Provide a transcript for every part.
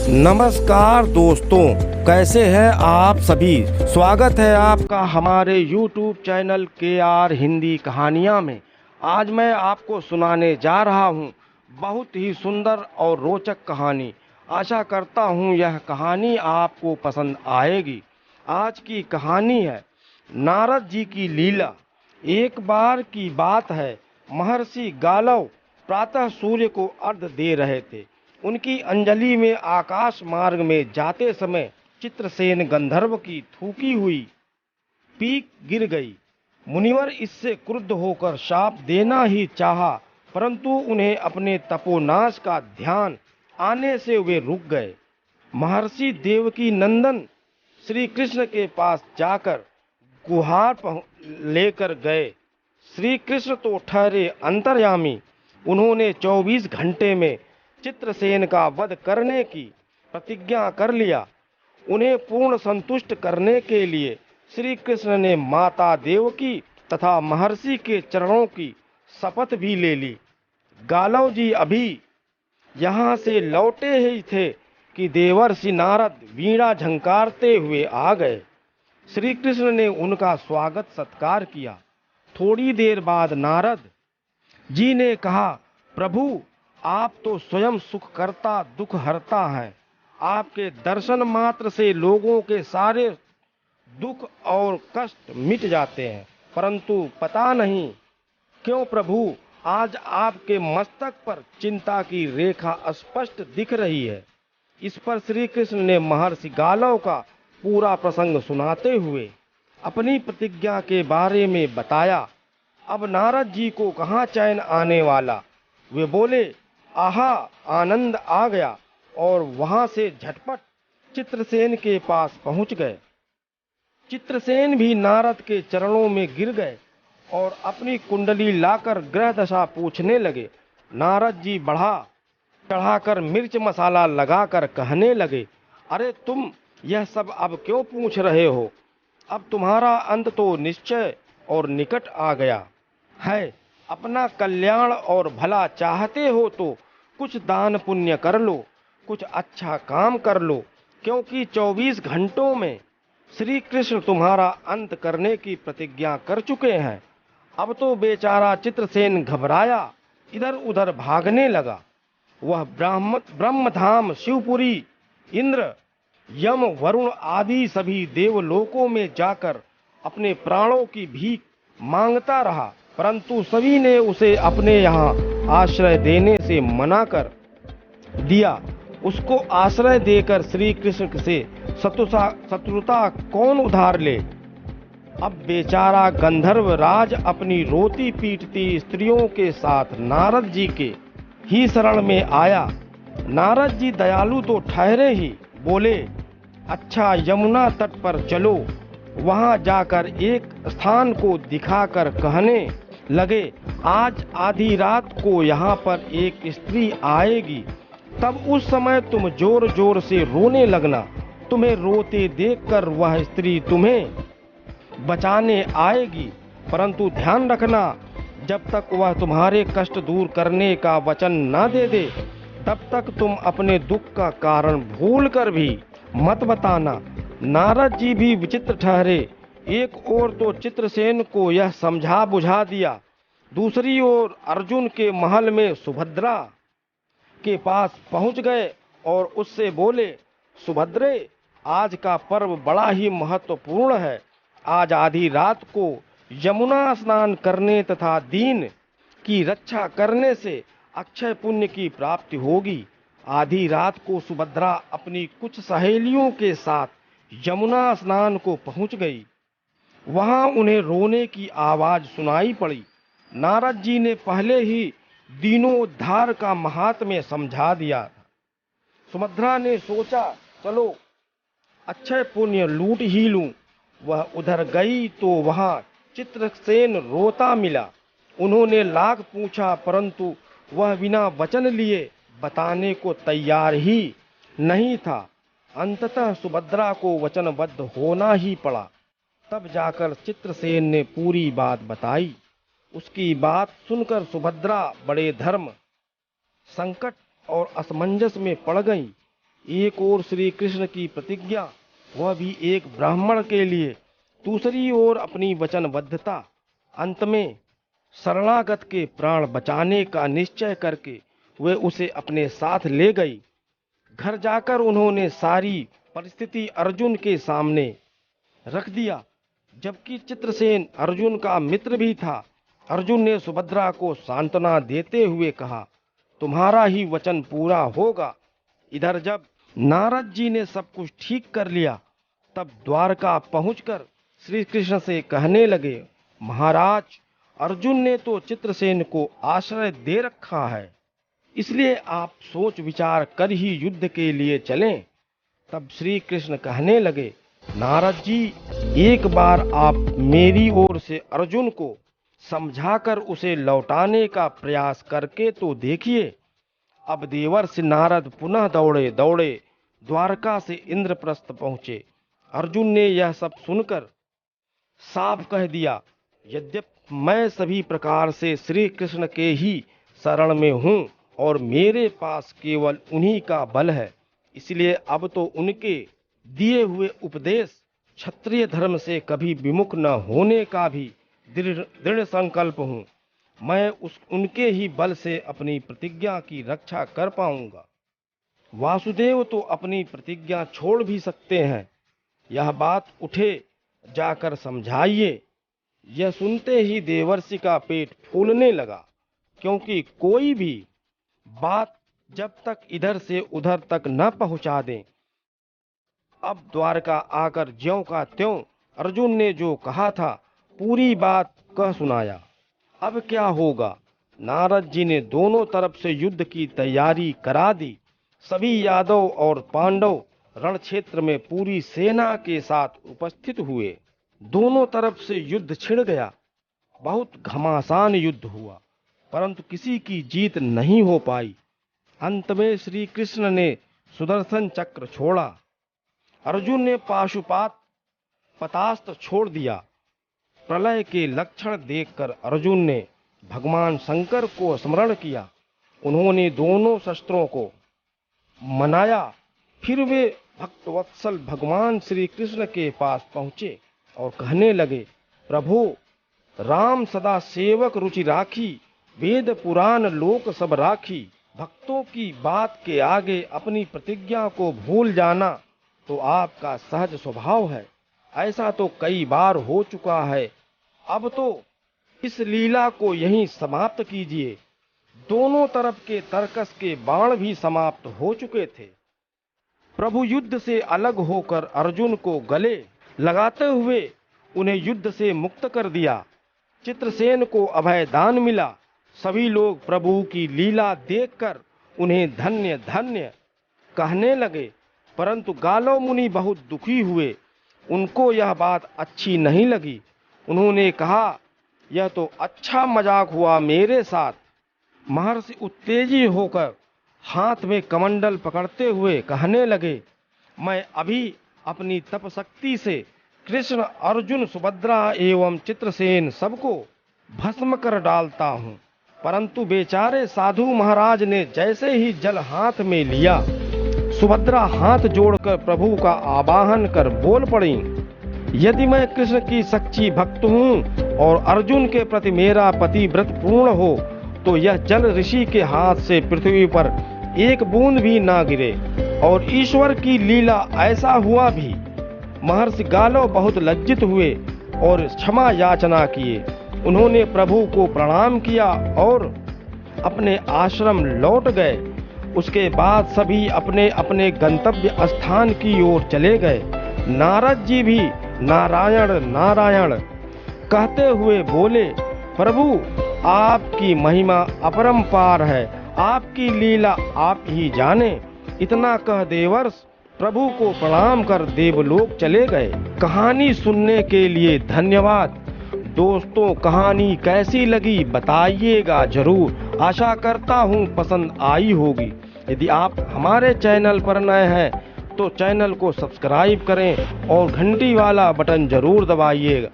नमस्कार दोस्तों, कैसे हैं आप सभी। स्वागत है आपका हमारे YouTube चैनल KR हिंदी कहानियाँ में। आज मैं आपको सुनाने जा रहा हूँ बहुत ही सुंदर और रोचक कहानी। आशा करता हूँ यह कहानी आपको पसंद आएगी। आज की कहानी है नारद जी की लीला। एक बार की बात है, महर्षि गालव प्रातः सूर्य को अर्घ्य दे रहे थे। उनकी अंजलि में आकाश मार्ग में जाते समय चित्रसेन गंधर्व की थूकी हुई पीक गिर गई। मुनिवर इससे क्रुद्ध होकर शाप देना ही चाहा, परंतु उन्हें अपने तपोनाश का ध्यान आने से वे रुक गए। महर्षि देवकी नंदन श्री कृष्ण के पास जाकर गुहार लेकर गए। श्री कृष्ण तो ठहरे अंतर्यामी। उन्होंने 24 घंटे में चित्रसेन का वध करने की प्रतिज्ञा कर लिया। उन्हें पूर्ण संतुष्ट करने के लिए श्री कृष्ण ने माता देवकी तथा महर्षि के चरणों की शपथ भी ले ली। गालव जी अभी यहाँ से लौटे ही थे कि देवर्षि नारद वीणा झंकारते हुए आ गए। श्री कृष्ण ने उनका स्वागत सत्कार किया। थोड़ी देर बाद नारद जी ने कहा, प्रभु, आप तो स्वयं सुख करता दुख हरता हैं। आपके दर्शन मात्र से लोगों के सारे दुख और कष्ट मिट जाते हैं, परंतु पता नहीं क्यों प्रभु, आज आपके मस्तक पर चिंता की रेखा स्पष्ट दिख रही है। इस पर श्री कृष्ण ने महर्षि गालव का पूरा प्रसंग सुनाते हुए अपनी प्रतिज्ञा के बारे में बताया। अब नारद जी को कहाँ चैन आने वाला। वे बोले, आहा, आनंद आ गया, और वहां से झटपट चित्रसेन के पास पहुंच गए। चित्रसेन भी नारद के चरणों में गिर गए और अपनी कुंडली लाकर ग्रह दशा पूछने लगे। नारद जी बढ़ा चढ़ाकर मिर्च मसाला लगाकर कहने लगे, अरे तुम यह सब अब क्यों पूछ रहे हो। अब तुम्हारा अंत तो निश्चय और निकट आ गया है। अपना कल्याण और भला चाहते हो तो कुछ दान पुण्य कर लो, कुछ अच्छा काम कर लो, क्योंकि 24 घंटों में श्री कृष्ण तुम्हारा अंत करने की प्रतिज्ञा कर चुके हैं। अब तो बेचारा चित्रसेन घबराया इधर उधर भागने लगा। वह ब्रह्मधाम, शिवपुरी, इंद्र, यम, वरुण आदि सभी देवलोकों में जाकर अपने प्राणों की भीख मांगता रहा, परंतु सभी ने उसे अपने यहाँ आश्रय देने से मना कर दिया। उसको आश्रय देकर श्री कृष्ण से शत्रुता कौन उधार ले। अब बेचारा गंधर्व राज अपनी रोती पीटती स्त्रियों के साथ नारद जी के ही शरण में आया। नारद जी दयालु तो ठहरे ही, बोले, अच्छा, यमुना तट पर चलो। वहां जाकर एक स्थान को दिखाकर कहने लगे, आज आधी रात को यहाँ पर एक स्त्री आएगी। तब उस समय तुम जोर जोर से रोने लगना। तुम्हें रोते देखकर वह स्त्री तुम्हें बचाने आएगी, परंतु ध्यान रखना, जब तक वह तुम्हारे कष्ट दूर करने का वचन न दे दे, तब तक तुम अपने दुख का कारण भूल कर भी मत बताना। नारद जी भी विचित्र ठहरे। एक ओर तो चित्रसेन को यह समझा बुझा दिया, दूसरी ओर अर्जुन के महल में सुभद्रा के पास पहुंच गए और उससे बोले, सुभद्रे, आज का पर्व बड़ा ही महत्वपूर्ण है। आज आधी रात को यमुना स्नान करने तथा दीन की रक्षा करने से अक्षय पुण्य की प्राप्ति होगी। आधी रात को सुभद्रा अपनी कुछ सहेलियों के साथ यमुना स्नान को पहुंच गई। वहां उन्हें रोने की आवाज सुनाई पड़ी। नारद जी ने पहले ही दीनोद्धार का महात्म्य समझा दिया था। सुभद्रा ने सोचा, चलो अक्षय पुण्य लूट ही लूं। वह उधर गई तो वहां चित्रसेन रोता मिला। उन्होंने लाख पूछा, परंतु वह बिना वचन लिए बताने को तैयार ही नहीं था। अंततः सुभद्रा को वचनबद्ध होना ही पड़ा। तब जाकर चित्रसेन ने पूरी बात बताई। उसकी बात सुनकर सुभद्रा बड़े धर्म, संकट और असमंजस में पड़ गई। एक ओर श्री कृष्ण की प्रतिज्ञा, वह भी एक ब्राह्मण के लिए, दूसरी ओर अपनी वचनबद्धता। अंत में शरणागत के प्राण बचाने का निश्चय करके वे उसे अपने साथ ले गई। घर जाकर उन्होंने सारी परिस्थिति अर्जुन के सामने रख दिया। जबकि चित्रसेन अर्जुन का मित्र भी था, अर्जुन ने सुभद्रा को सांत्वना देते हुए कहा, तुम्हारा ही वचन पूरा होगा। इधर जब नारद जी ने सब कुछ ठीक कर लिया, तब द्वारका पहुंचकर श्री कृष्ण से कहने लगे, महाराज, अर्जुन ने तो चित्रसेन को आश्रय दे रखा है, इसलिए आप सोच विचार कर ही युद्ध के लिए चलें। तब श्री कृष्ण कहने लगे, नारद जी, एक बार आप मेरी ओर से अर्जुन को समझाकर उसे लौटाने का प्रयास करके तो देखिए। अब देवर्षि नारद पुनः दौड़े दौड़े द्वारका से इंद्रप्रस्थ पहुंचे। अर्जुन ने यह सब सुनकर साफ कह दिया, यद्यपि मैं सभी प्रकार से श्री कृष्ण के ही शरण में हूँ और मेरे पास केवल उन्हीं का बल है, इसलिए अब तो उनके दिए हुए उपदेश क्षत्रिय धर्म से कभी विमुख न होने का भी दृढ़ संकल्प हूँ। मैं उनके ही बल से अपनी प्रतिज्ञा की रक्षा कर पाऊंगा। वासुदेव तो अपनी प्रतिज्ञा छोड़ भी सकते हैं, यह बात उठे जाकर समझाइए। यह सुनते ही देवर्षि का पेट फूलने लगा, क्योंकि कोई भी बात जब तक इधर से उधर तक न पहुंचा दें। अब द्वारका आकर ज्यों का त्यों अर्जुन ने जो कहा था पूरी बात कह सुनाया। अब क्या होगा? नारद जी ने दोनों तरफ से युद्ध की तैयारी करा दी। सभी यादव और पांडव रण क्षेत्र में पूरी सेना के साथ उपस्थित हुए। दोनों तरफ से युद्ध छिड़ गया। बहुत घमासान युद्ध हुआ, परंतु किसी की जीत नहीं हो पाई। अंत में श्री कृष्ण ने सुदर्शन चक्र छोड़ा, अर्जुन ने पाशुपात पतास्त्र छोड़ दिया। प्रलय के लक्षण देखकर अर्जुन ने भगवान शंकर को स्मरण किया। उन्होंने दोनों शस्त्रों को मनाया। फिर वे भक्तवत्सल भगवान श्री कृष्ण के पास पहुँचे और कहने लगे, प्रभु, राम सदा सेवक रुचि राखी, वेद पुराण लोक सब राखी। भक्तों की बात के आगे अपनी प्रतिज्ञा को भूल जाना तो आपका सहज स्वभाव है। ऐसा तो कई बार हो चुका है। अब तो इस लीला को यहीं समाप्त कीजिए। दोनों तरफ के तर्कस के बाण भी समाप्त हो चुके थे। प्रभु युद्ध से अलग होकर अर्जुन को गले लगाते हुए उन्हें युद्ध से मुक्त कर दिया। चित्रसेन को अभय दान मिला। सभी लोग प्रभु की लीला देखकर उन्हें धन्य धन्य कहने लगे, परंतु गालो मुनि बहुत दुखी हुए। उनको यह बात अच्छी नहीं लगी। उन्होंने कहा, यह तो अच्छा मजाक हुआ मेरे साथ। महर्षि उत्तेजित होकर हाथ में कमंडल पकड़ते हुए कहने लगे, मैं अभी अपनी तपशक्ति से कृष्ण, अर्जुन, सुभद्रा एवं चित्रसेन सबको भस्म कर डालता हूँ। परंतु बेचारे साधु महाराज ने जैसे ही जल हाथ में लिया, सुभद्रा हाथ जोड़कर प्रभु का आवाहन कर बोल पड़ी, यदि मैं कृष्ण की सच्ची भक्त हूँ और अर्जुन के प्रति मेरा पतिव्रत पूर्ण हो, तो यह जल ऋषि के हाथ से पृथ्वी पर एक बूंद भी ना गिरे। और ईश्वर की लीला ऐसा हुआ भी। महर्षि गालो बहुत लज्जित हुए और क्षमा याचना किए। उन्होंने प्रभु को प्रणाम किया और अपने आश्रम लौट गए। उसके बाद सभी अपने अपने गंतव्य स्थान की ओर चले गए। नारद जी भी नारायण नारायण कहते हुए बोले, प्रभु, आपकी महिमा अपरंपार है, आपकी लीला आप ही जाने। इतना कह देवर्ष प्रभु को प्रणाम कर देवलोक चले गए। कहानी सुनने के लिए धन्यवाद। दोस्तों, कहानी कैसी लगी बताइएगा जरूर। आशा करता हूँ पसंद आई होगी। यदि आप हमारे चैनल पर नए हैं तो चैनल को सब्सक्राइब करें और घंटी वाला बटन जरूर दबाइएगा,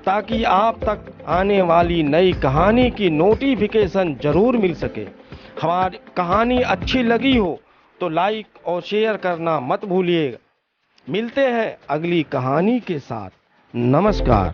ताकि आप तक आने वाली नई कहानी की नोटिफिकेशन जरूर मिल सके। हमारी कहानी अच्छी लगी हो तो लाइक और शेयर करना मत भूलिएगा। मिलते हैं अगली कहानी के साथ। नमस्कार।